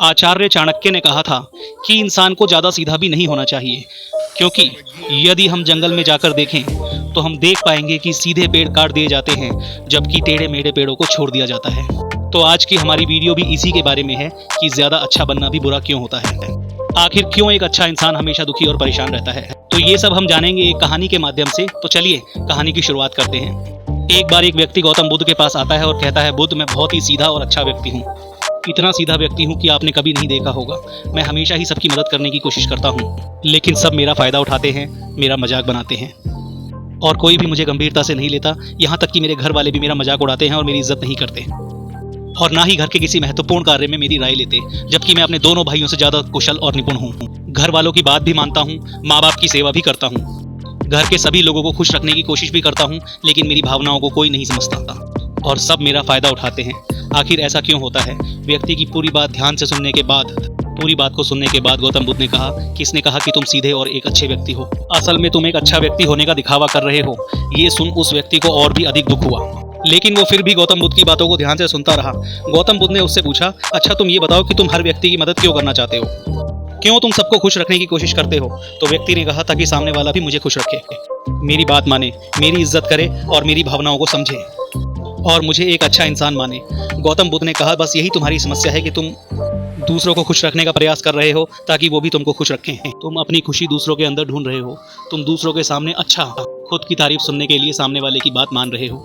आचार्य चाणक्य ने कहा था कि इंसान को ज़्यादा सीधा भी नहीं होना चाहिए, क्योंकि यदि हम जंगल में जाकर देखें तो हम देख पाएंगे कि सीधे पेड़ काट दिए जाते हैं जबकि टेढ़े मेढ़े पेड़ों को छोड़ दिया जाता है। तो आज की हमारी वीडियो भी इसी के बारे में है कि ज़्यादा अच्छा बनना भी बुरा क्यों होता है। आखिर क्यों एक अच्छा इंसान हमेशा दुखी और परेशान रहता है, तो ये सब हम जानेंगे एक कहानी के माध्यम से। तो चलिए कहानी की शुरुआत करते हैं। एक बार एक व्यक्ति गौतम बुद्ध के पास आता है और कहता है, बुद्ध, मैं बहुत ही सीधा और अच्छा व्यक्ति हूँ। इतना सीधा व्यक्ति हूँ कि आपने कभी नहीं देखा होगा। मैं हमेशा ही सबकी मदद करने की कोशिश करता हूँ, लेकिन सब मेरा फ़ायदा उठाते हैं, मेरा मजाक बनाते हैं और कोई भी मुझे गंभीरता से नहीं लेता। यहाँ तक कि मेरे घर वाले भी मेरा मजाक उड़ाते हैं और मेरी इज्जत नहीं करते, और ना ही घर के किसी महत्वपूर्ण कार्य में मेरी राय लेते, जबकि मैं अपने दोनों भाइयों से ज़्यादा कुशल और निपुण हूँ। घर वालों की बात भी मानता हूँ, माँ बाप की सेवा भी करता हूँ, घर के सभी लोगों को खुश रखने की कोशिश भी करता हूँ, लेकिन मेरी भावनाओं को कोई नहीं समझता और सब मेरा फ़ायदा उठाते हैं। आखिर ऐसा क्यों होता है? व्यक्ति की पूरी बात ध्यान से सुनने के बाद गौतम बुद्ध ने कहा, किसने कहा कि तुम सीधे और एक अच्छे व्यक्ति हो? असल में तुम एक अच्छा व्यक्ति होने का दिखावा कर रहे हो। ये सुन उस व्यक्ति को और भी अधिक दुख हुआ, लेकिन वो फिर भी गौतम बुद्ध की बातों को ध्यान से सुनता रहा। गौतम बुद्ध ने उससे पूछा, अच्छा तुम ये बताओ कि तुम हर व्यक्ति की मदद क्यों करना चाहते हो? क्यों तुम सबको खुश रखने की कोशिश करते हो? तो व्यक्ति ने कहा, ताकि सामने वाला भी मुझे खुश रखे, मेरी बात माने, मेरी इज्जत करे और मेरी भावनाओं को समझे और मुझे एक अच्छा इंसान माने। गौतम बुद्ध ने कहा, बस यही तुम्हारी समस्या है कि तुम दूसरों को खुश रखने का प्रयास कर रहे हो ताकि वो भी तुमको खुश रखें। तुम अपनी खुशी दूसरों के अंदर ढूंढ रहे हो। तुम दूसरों के सामने अच्छा, खुद की तारीफ सुनने के लिए सामने वाले की बात मान रहे हो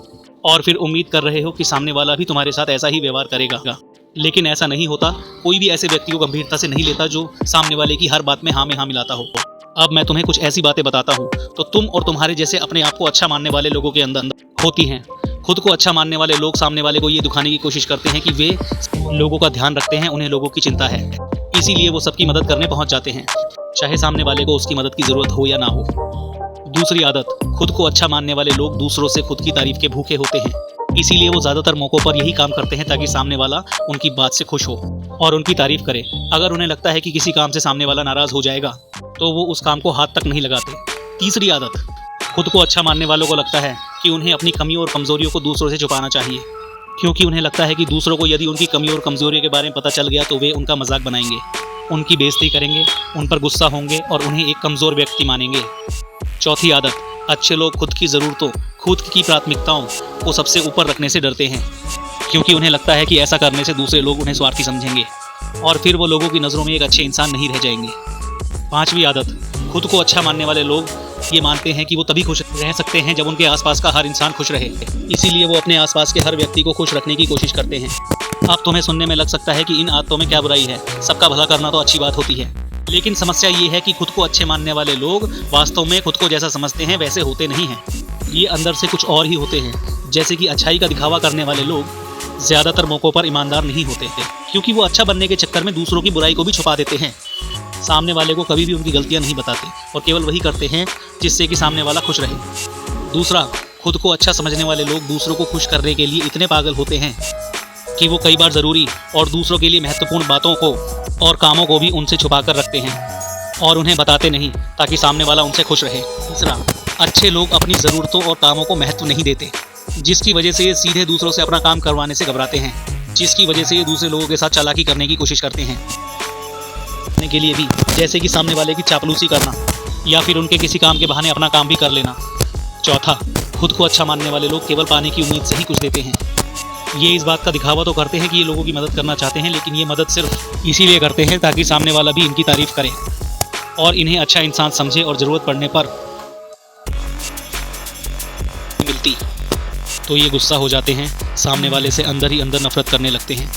और फिर उम्मीद कर रहे हो कि सामने वाला भी तुम्हारे साथ ऐसा ही व्यवहार करेगा, लेकिन ऐसा नहीं होता। कोई भी ऐसे व्यक्ति को गंभीरता से नहीं लेता जो सामने वाले की हर बात में हाँ में हाँ मिलाता हो। अब मैं तुम्हें कुछ ऐसी बातें बताता हूँ तो तुम और तुम्हारे जैसे अपने आप को अच्छा मानने वाले लोगों के अंदर होती हैं। खुद को अच्छा मानने वाले लोग सामने वाले को ये दिखाने की कोशिश करते हैं कि वे लोगों का ध्यान रखते हैं, उन्हें लोगों की चिंता है, इसीलिए वो सबकी मदद करने पहुंच जाते हैं, चाहे सामने वाले को उसकी मदद की ज़रूरत हो या ना हो। दूसरी आदत, खुद को अच्छा मानने वाले लोग दूसरों से खुद की तारीफ के भूखे होते हैं, इसीलिए वो ज़्यादातर मौक़ों पर यही काम करते हैं ताकि सामने वाला उनकी बात से खुश हो और उनकी तारीफ करे। अगर उन्हें लगता है कि किसी काम से सामने वाला नाराज़ हो जाएगा तो वो उस काम को हाथ तक नहीं लगाते। तीसरी आदत, खुद को अच्छा मानने वालों को लगता है कि उन्हें अपनी कमियों और कमज़ोरियों को दूसरों से छुपाना चाहिए, क्योंकि उन्हें लगता है कि दूसरों को यदि उनकी कमियों और कमज़ोरियों के बारे में पता चल गया तो वे उनका मजाक बनाएंगे, उनकी बेइज्जती करेंगे, उन पर गुस्सा होंगे और उन्हें एक कमज़ोर व्यक्ति मानेंगे। चौथी आदत, अच्छे लोग खुद की ज़रूरतों, खुद की प्राथमिकताओं को सबसे ऊपर रखने से डरते हैं, क्योंकि उन्हें लगता है कि ऐसा करने से दूसरे लोग उन्हें स्वार्थी समझेंगे और फिर वो लोगों की नज़रों में एक अच्छे इंसान नहीं रह जाएंगे। पांचवी आदत, खुद को अच्छा मानने वाले लोग ये मानते हैं कि वो तभी खुश रह सकते हैं जब उनके आसपास का हर इंसान खुश रहे, इसीलिए वो अपने आसपास के हर व्यक्ति को खुश रखने की कोशिश करते हैं। अब तुम्हें सुनने में लग सकता है कि इन आदतों में क्या बुराई है, सबका भला करना तो अच्छी बात होती है, लेकिन समस्या ये है कि खुद को अच्छे मानने वाले लोग वास्तव में खुद को जैसा समझते हैं वैसे होते नहीं हैं। ये अंदर से कुछ और ही होते हैं। जैसे कि अच्छाई का दिखावा करने वाले लोग ज़्यादातर मौक़ों पर ईमानदार नहीं होते हैं, क्योंकि वो अच्छा बनने के चक्कर में दूसरों की बुराई को भी छुपा देते हैं। सामने वाले को कभी भी उनकी गलतियां नहीं बताते और केवल वही करते हैं जिससे कि सामने वाला खुश रहे। दूसरा, खुद को अच्छा समझने वाले लोग दूसरों को खुश करने के लिए इतने पागल होते हैं कि वो कई बार ज़रूरी और दूसरों के लिए महत्वपूर्ण बातों को और कामों को भी उनसे छुपा कर रखते हैं और उन्हें बताते नहीं ताकि सामने वाला उनसे खुश रहे। तीसरा, अच्छे लोग अपनी ज़रूरतों और कामों को महत्व नहीं देते, जिसकी वजह से ये सीधे दूसरों से अपना काम करवाने से घबराते हैं, जिसकी वजह से ये दूसरे लोगों के साथ चालाकी करने की कोशिश करते हैं के लिए भी, जैसे कि सामने वाले की चापलूसी करना या फिर उनके किसी काम के बहाने अपना काम भी कर लेना। चौथा, खुद को अच्छा मानने वाले लोग केवल पाने की उम्मीद से ही कुछ देते हैं। ये इस बात का दिखावा तो करते हैं कि ये लोगों की मदद करना चाहते हैं, लेकिन ये मदद सिर्फ इसीलिए करते हैं ताकि सामने वाला भी इनकी तारीफ करे और इन्हें अच्छा इंसान समझे और ज़रूरत पड़ने पर मिलती तो ये गुस्सा हो जाते हैं, सामने वाले से अंदर ही अंदर नफरत करने लगते हैं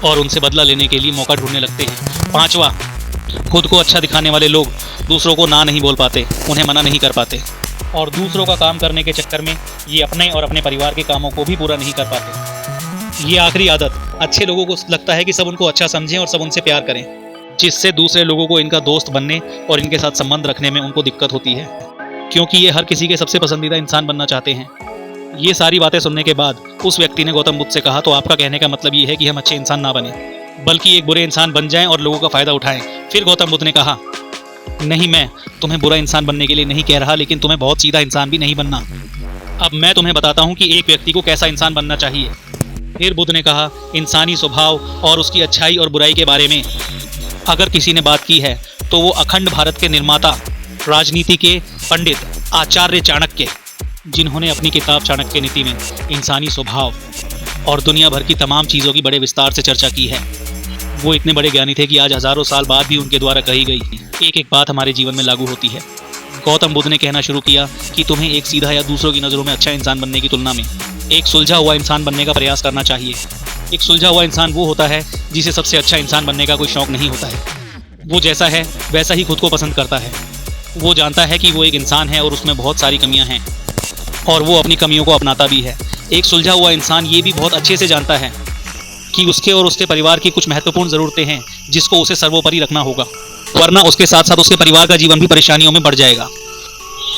और उनसे बदला लेने के लिए मौका ढूंढने लगते हैं। पांचवा, खुद को अच्छा दिखाने वाले लोग दूसरों को ना नहीं बोल पाते, उन्हें मना नहीं कर पाते और दूसरों का काम करने के चक्कर में ये अपने और अपने परिवार के कामों को भी पूरा नहीं कर पाते। ये आखिरी आदत, अच्छे लोगों को लगता है कि सब उनको अच्छा समझें और सब उनसे प्यार करें, जिससे दूसरे लोगों को इनका दोस्त बनने और इनके साथ संबंध रखने में उनको दिक्कत होती है, क्योंकि ये हर किसी के सबसे पसंदीदा इंसान बनना चाहते हैं। ये सारी बातें सुनने के बाद उस व्यक्ति ने गौतम बुद्ध से कहा, तो आपका कहने का मतलब ये है कि हम अच्छे इंसान ना बने बल्कि एक बुरे इंसान बन जाएं और लोगों का फ़ायदा उठाएं। फिर गौतम बुद्ध ने कहा, नहीं, मैं तुम्हें बुरा इंसान बनने के लिए नहीं कह रहा, लेकिन तुम्हें बहुत सीधा इंसान भी नहीं बनना। अब मैं तुम्हें बताता हूँ कि एक व्यक्ति को कैसा इंसान बनना चाहिए। फिर बुद्ध ने कहा, इंसानी स्वभाव और उसकी अच्छाई और बुराई के बारे में अगर किसी ने बात की है तो वो अखंड भारत के निर्माता, राजनीति के पंडित आचार्य चाणक्य, जिन्होंने अपनी किताब चाणक्य नीति में इंसानी स्वभाव और दुनिया भर की तमाम चीज़ों की बड़े विस्तार से चर्चा की है। वो इतने बड़े ज्ञानी थे कि आज हजारों साल बाद भी उनके द्वारा कही गई एक एक बात हमारे जीवन में लागू होती है। गौतम बुद्ध ने कहना शुरू किया कि तुम्हें एक सीधा या दूसरों की नज़रों में अच्छा इंसान बनने की तुलना में एक सुलझा हुआ इंसान बनने का प्रयास करना चाहिए। एक सुलझा हुआ इंसान वो होता है जिसे सबसे अच्छा इंसान बनने का कोई शौक नहीं होता है। वो जैसा है वैसा ही खुद को पसंद करता है। वो जानता है कि वो एक इंसान है और उसमें बहुत सारी कमियां हैं और वो अपनी कमियों को अपनाता भी है। एक सुलझा हुआ इंसान ये भी बहुत अच्छे से जानता है कि उसके और उसके परिवार की कुछ महत्वपूर्ण ज़रूरतें हैं जिसको उसे सर्वोपरि रखना होगा, वरना उसके साथ साथ उसके परिवार का जीवन भी परेशानियों में बढ़ जाएगा।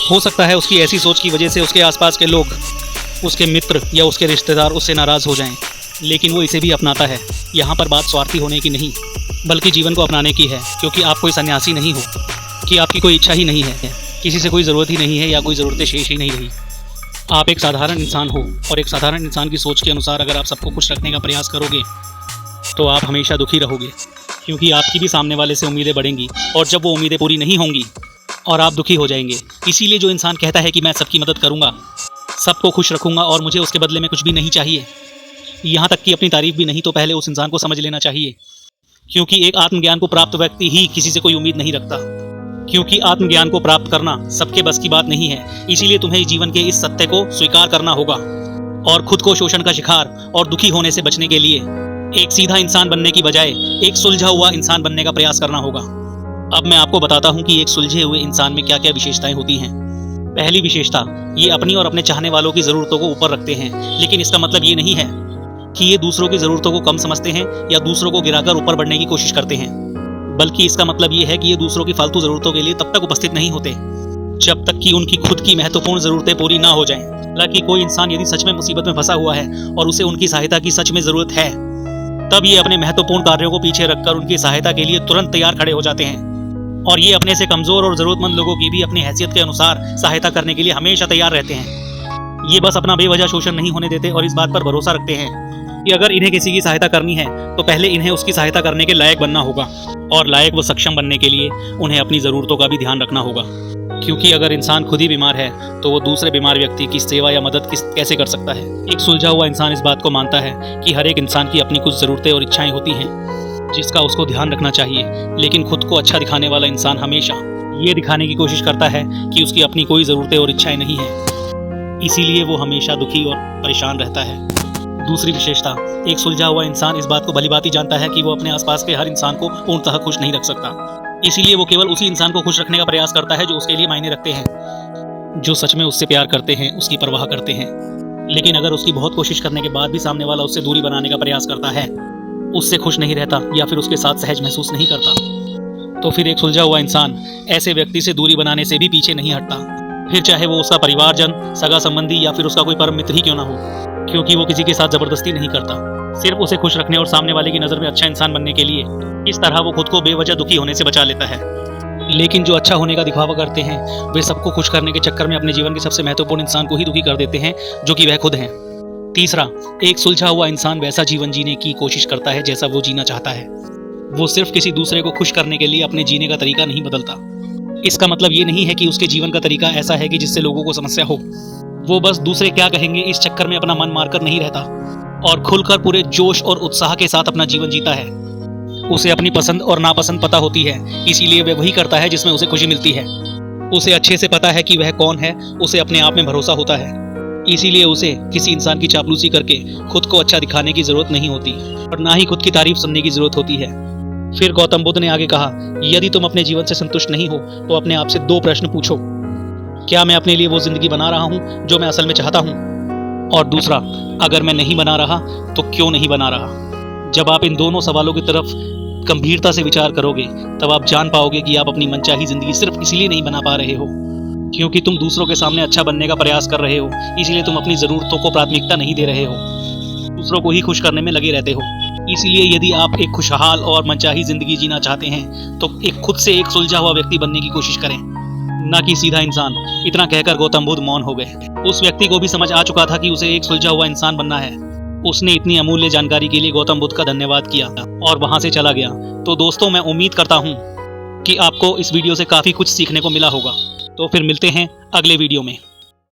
हो सकता है उसकी ऐसी सोच की वजह से उसके आसपास के लोग, उसके मित्र या उसके रिश्तेदार उससे नाराज़ हो जाएं, लेकिन वो इसे भी अपनाता है। यहाँ पर बात स्वार्थी होने की नहीं बल्कि जीवन को अपनाने की है, क्योंकि आप कोई सन्यासी नहीं हो कि आपकी कोई इच्छा ही नहीं है, किसी से कोई ज़रूरत ही नहीं है या कोई ज़रूरतें शेष ही नहीं रही। आप एक साधारण इंसान हो और एक साधारण इंसान की सोच के अनुसार अगर आप सबको खुश रखने का प्रयास करोगे तो आप हमेशा दुखी रहोगे, क्योंकि आपकी भी सामने वाले से उम्मीदें बढ़ेंगी और जब वो उम्मीदें पूरी नहीं होंगी और आप दुखी हो जाएंगे। इसीलिए जो इंसान कहता है कि मैं सबकी मदद करूंगा, सबको खुश रखूंगा और मुझे उसके बदले में कुछ भी नहीं चाहिए, यहाँ तक कि अपनी तारीफ भी नहीं, तो पहले उस इंसान को समझ लेना चाहिए, क्योंकि एक आत्मज्ञान को प्राप्त व्यक्ति ही किसी से कोई उम्मीद नहीं रखता, क्योंकि आत्मज्ञान को प्राप्त करना सबके बस की बात नहीं है। इसीलिए तुम्हें जीवन के इस सत्य को स्वीकार करना होगा और खुद को शोषण का शिकार और दुखी होने से बचने के लिए एक सीधा इंसान बनने की बजाय एक सुलझा हुआ इंसान बनने का प्रयास करना होगा। अब मैं आपको बताता हूँ कि एक सुलझे हुए इंसान में क्या क्या विशेषताएं होती हैं। पहली विशेषता, ये अपनी और अपने चाहने वालों की ज़रूरतों को ऊपर रखते हैं, लेकिन इसका मतलब ये नहीं है कि ये दूसरों की ज़रूरतों को कम समझते हैं या दूसरों को गिराकर ऊपर बढ़ने की कोशिश करते हैं, बल्कि इसका मतलब ये है कि ये दूसरों की फालतू ज़रूरतों के लिए तब तक उपस्थित नहीं होते जब तक कि उनकी खुद की महत्वपूर्ण ज़रूरतें पूरी ना हो जाएं। हालांकि कोई इंसान यदि सच में मुसीबत में फंसा हुआ है और उसे उनकी सहायता की सच में ज़रूरत है, तब ये अपने महत्वपूर्ण कार्यों को पीछे रखकर उनकी सहायता के लिए तुरंत तैयार खड़े हो जाते हैं और ये अपने से कमज़ोर और ज़रूरतमंद लोगों की भी अपनी हैसियत के अनुसार सहायता करने के लिए हमेशा तैयार रहते हैं। ये बस अपना बेवजह शोषण नहीं होने देते और इस बात पर भरोसा रखते हैं कि अगर इन्हें किसी की सहायता करनी है तो पहले इन्हें उसकी सहायता करने के लायक बनना होगा, और लायक व सक्षम बनने के लिए उन्हें अपनी ज़रूरतों का भी ध्यान रखना होगा, क्योंकि अगर इंसान खुद ही बीमार है तो वो दूसरे बीमार व्यक्ति की सेवा या मदद कैसे कर सकता है। एक सुलझा हुआ इंसान इस बात को मानता है कि हर एक इंसान की अपनी कुछ ज़रूरतें और इच्छाएं होती हैं जिसका उसको ध्यान रखना चाहिए, लेकिन खुद को अच्छा दिखाने वाला इंसान हमेशा ये दिखाने की कोशिश करता है कि उसकी अपनी कोई ज़रूरतें और इच्छाएं नहीं हैं, इसीलिए वो हमेशा दुखी और परेशान रहता है। दूसरी विशेषता, एक सुलझा हुआ इंसान इस बात को भलीभांति जानता है कि वो अपने आसपास के हर इंसान को पूर्णतः खुश नहीं रख सकता, इसीलिए वो केवल उसी इंसान को खुश रखने का प्रयास करता है जो उसके लिए मायने रखते हैं, जो सच में उससे प्यार करते हैं, उसकी परवाह करते हैं। लेकिन अगर उसकी बहुत कोशिश करने के बाद भी सामने वाला उससे दूरी बनाने का प्रयास करता है, उससे खुश नहीं रहता या फिर उसके साथ सहज महसूस नहीं करता, तो फिर एक सुलझा हुआ इंसान ऐसे व्यक्ति से दूरी बनाने से भी पीछे नहीं हटता, फिर चाहे वो उसका परिवारजन, सगा संबंधी या फिर उसका कोई परम मित्र ही क्यों ना हो, क्योंकि वो किसी के साथ जबरदस्ती नहीं करता, सिर्फ उसे खुश रखने और सामने वाले की नज़र में अच्छा इंसान बनने के लिए। इस तरह वो खुद को बेवजह दुखी होने से बचा लेता है। लेकिन जो अच्छा होने का दिखावा करते हैं वे सबको खुश करने के चक्कर में अपने जीवन के सबसे महत्वपूर्ण इंसान को ही दुखी कर देते हैं, जो कि वह खुद हैं। तीसरा, एक सुलझा हुआ इंसान वैसा जीवन जीने की कोशिश करता है जैसा वो जीना चाहता है। वो सिर्फ किसी दूसरे को खुश करने के लिए अपने जीने का तरीका नहीं बदलता। इसका मतलब ये नहीं है कि उसके जीवन का तरीका ऐसा है कि जिससे लोगों को समस्या हो। वो बस दूसरे क्या कहेंगे इस चक्कर में अपना मन मारकर नहीं रहता और खुलकर पूरे जोश और उत्साह के साथ अपना जीवन जीता है। उसे अपनी पसंद और नापसंद पता होती है, इसीलिए वह वही करता है जिसमें उसे खुशी मिलती है। उसे अच्छे से पता है कि वह कौन है, उसे अपने आप में भरोसा होता है, इसीलिए उसे किसी इंसान की चापलूसी करके खुद को अच्छा दिखाने की जरूरत नहीं होती और ना ही खुद की तारीफ सुनने की जरूरत होती है। फिर गौतम बुद्ध ने आगे कहा, यदि तुम अपने जीवन से संतुष्ट नहीं हो तो अपने आप से 2 प्रश्न पूछो। क्या मैं अपने लिए वो जिंदगी बना रहा हूँ जो मैं असल में चाहता हूँ? और दूसरा, अगर मैं नहीं बना रहा तो क्यों नहीं बना रहा? जब आप इन दोनों सवालों की तरफ गंभीरता से विचार करोगे तब आप जान पाओगे कि आप अपनी मनचाही जिंदगी सिर्फ इसलिए नहीं बना पा रहे हो क्योंकि तुम दूसरों के सामने अच्छा बनने का प्रयास कर रहे हो, इसीलिए तुम अपनी ज़रूरतों को प्राथमिकता नहीं दे रहे हो, दूसरों को ही खुश करने में लगे रहते हो। इसीलिए यदि आप एक खुशहाल और मनचाही जिंदगी जीना चाहते हैं तो एक खुद से एक सुलझा हुआ व्यक्ति बनने की कोशिश करें, ना कि सीधा इंसान। इतना कहकर गौतम बुद्ध मौन हो गए। उस व्यक्ति को भी समझ आ चुका था कि उसे एक सुलझा हुआ इंसान बनना है उसने इतनी अमूल्य जानकारी के लिए गौतम बुद्ध का धन्यवाद किया और वहां से चला गया। तो दोस्तों, मैं उम्मीद करता हूं कि आपको इस वीडियो से काफ़ी कुछ सीखने को मिला होगा। तो फिर मिलते हैं अगले वीडियो में।